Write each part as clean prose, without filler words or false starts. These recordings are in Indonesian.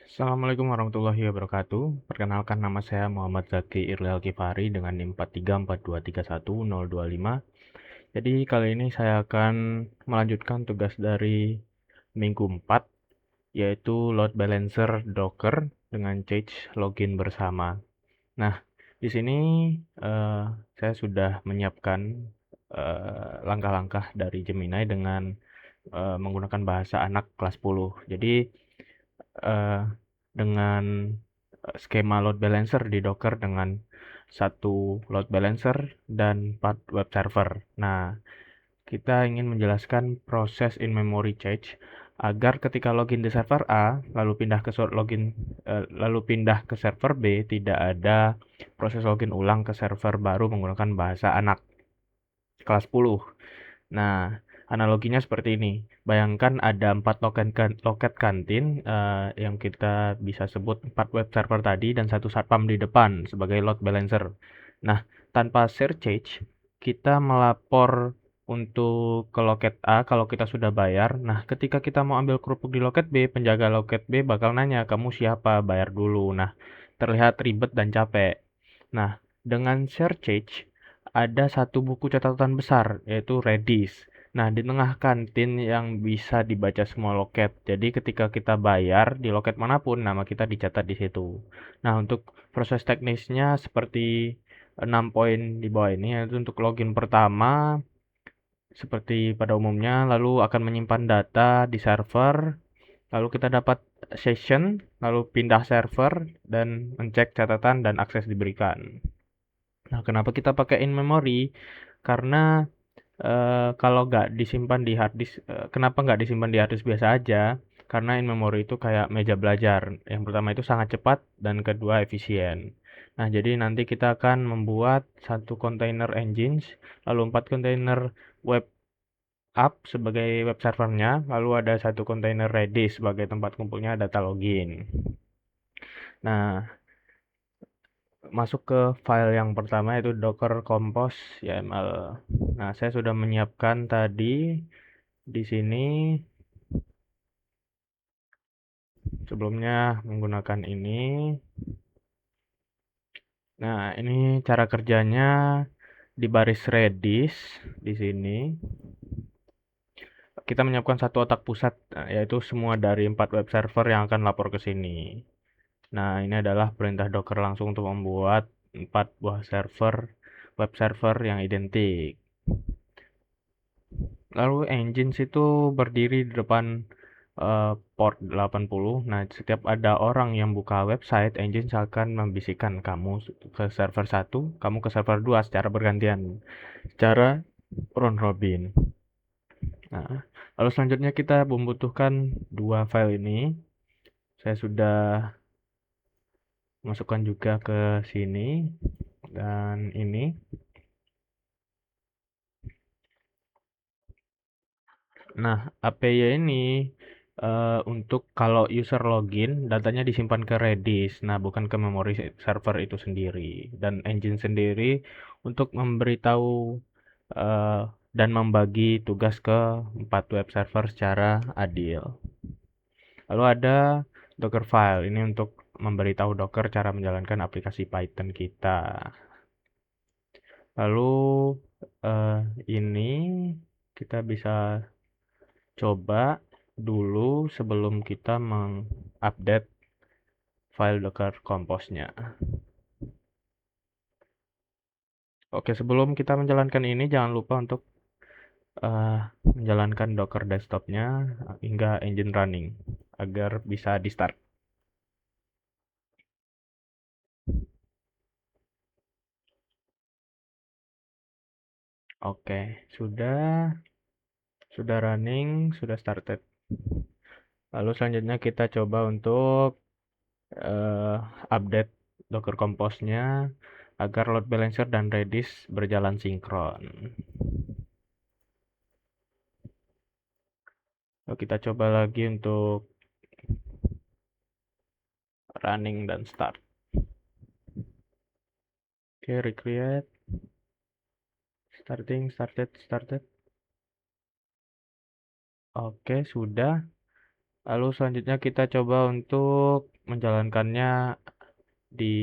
Assalamualaikum warahmatullahi wabarakatuh. Perkenalkan, nama saya Muhammad Zaki Irlal Kifari dengan NIM 4342311025. Jadi kali ini saya akan melanjutkan tugas dari minggu 4, yaitu load balancer Docker dengan change login bersama. Nah, di sini eh, saya sudah menyiapkan langkah-langkah dari Gemini dengan menggunakan bahasa anak kelas 10. Jadi eh, dengan skema load balancer di Docker dengan satu load balancer dan 4 web server. Nah, kita ingin menjelaskan proses in memory change agar ketika login di server A lalu pindah ke server B, tidak ada proses login ulang ke server baru menggunakan bahasa anak kelas 10. Nah, analoginya seperti ini. Bayangkan ada 4 loket kantin yang kita bisa sebut 4 web server tadi dan satu satpam di depan sebagai load balancer. Nah, tanpa share change, kita melapor untuk ke loket A kalau kita sudah bayar. Nah, ketika kita mau ambil kerupuk di loket B, penjaga loket B bakal nanya, "Kamu siapa? Bayar dulu." Nah, terlihat ribet dan capek. Nah, dengan share change, ada satu buku catatan besar, yaitu Redis. Nah, di tengah kantin yang bisa dibaca semua loket. Jadi ketika kita bayar di loket manapun, nama kita dicatat di situ. Nah, untuk proses teknisnya seperti 6 poin di bawah ini, yaitu untuk login pertama, seperti pada umumnya, lalu akan menyimpan data di server, lalu kita dapat session, lalu pindah server, dan mencek catatan dan akses diberikan. Nah, kenapa kita pakai in memory? Karena kalau nggak disimpan di hard disk, kenapa nggak disimpan di hard disk biasa aja? Karena in memory itu kayak meja belajar. Yang pertama itu sangat cepat dan kedua efisien. Nah, jadi nanti kita akan membuat satu kontainer engines, lalu 4 kontainer web app sebagai web servernya, lalu ada satu kontainer Redis sebagai tempat kumpulnya data login. Nah, masuk ke file yang pertama yaitu docker compose YAML. Nah, saya sudah menyiapkan tadi di sini sebelumnya menggunakan ini. Nah, ini cara kerjanya di baris Redis di sini. Kita menyiapkan satu otak pusat, yaitu semua dari 4 web server yang akan lapor ke sini. Nah, ini adalah perintah Docker langsung untuk membuat 4 buah web server yang identik. Lalu engines itu berdiri di depan port 80. Nah, setiap ada orang yang buka website, engines akan membisikkan kamu ke server 1, kamu ke server 2 secara bergantian, secara round robin. Nah, lalu selanjutnya kita membutuhkan dua file ini. Saya sudah masukkan juga ke sini dan ini. Nah, APY ini untuk kalau user login, datanya disimpan ke Redis. Nah, bukan ke memori server itu sendiri. Dan engine sendiri untuk memberitahu eh, dan membagi tugas ke 4 web server secara adil. Lalu ada Dockerfile, ini untuk memberitahu Docker cara menjalankan aplikasi Python kita. Lalu eh, ini kita bisa coba dulu sebelum kita mengupdate file Docker Compose-nya. Oke, sebelum kita menjalankan ini, jangan lupa untuk eh, menjalankan Docker desktop-nya hingga engine running agar bisa di start. Oke, sudah running, sudah started. Lalu selanjutnya kita coba untuk eh, update Docker Compose-nya agar load balancer dan Redis berjalan sinkron. Lalu kita coba lagi untuk running dan start. Oke, recreate. Started. Oke, sudah. Lalu selanjutnya kita coba untuk menjalankannya di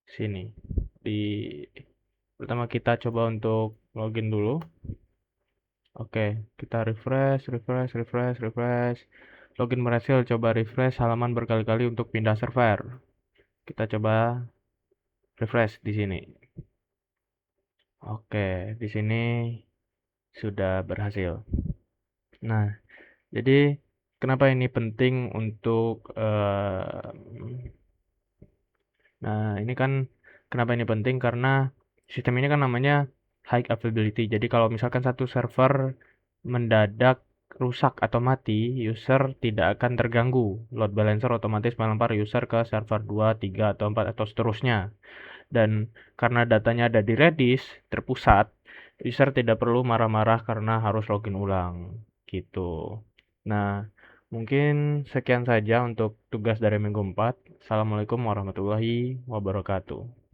sini. Di pertama kita coba untuk login dulu. Oke, kita refresh, refresh, refresh, refresh. Login berhasil, coba refresh halaman berkali-kali untuk pindah server. Kita coba refresh di sini. Oke, di sini sudah berhasil. Nah, jadi kenapa ini penting untuk nah, ini kan kenapa ini penting karena sistem ini kan namanya high availability. Jadi kalau misalkan satu server mendadak rusak atau mati, user tidak akan terganggu. Load balancer otomatis melempar user ke server 2, 3, atau 4, atau seterusnya. Dan karena datanya ada di Redis, terpusat, user tidak perlu marah-marah karena harus login ulang. Gitu. Nah, mungkin sekian saja untuk tugas dari minggu 4. Assalamualaikum warahmatullahi wabarakatuh.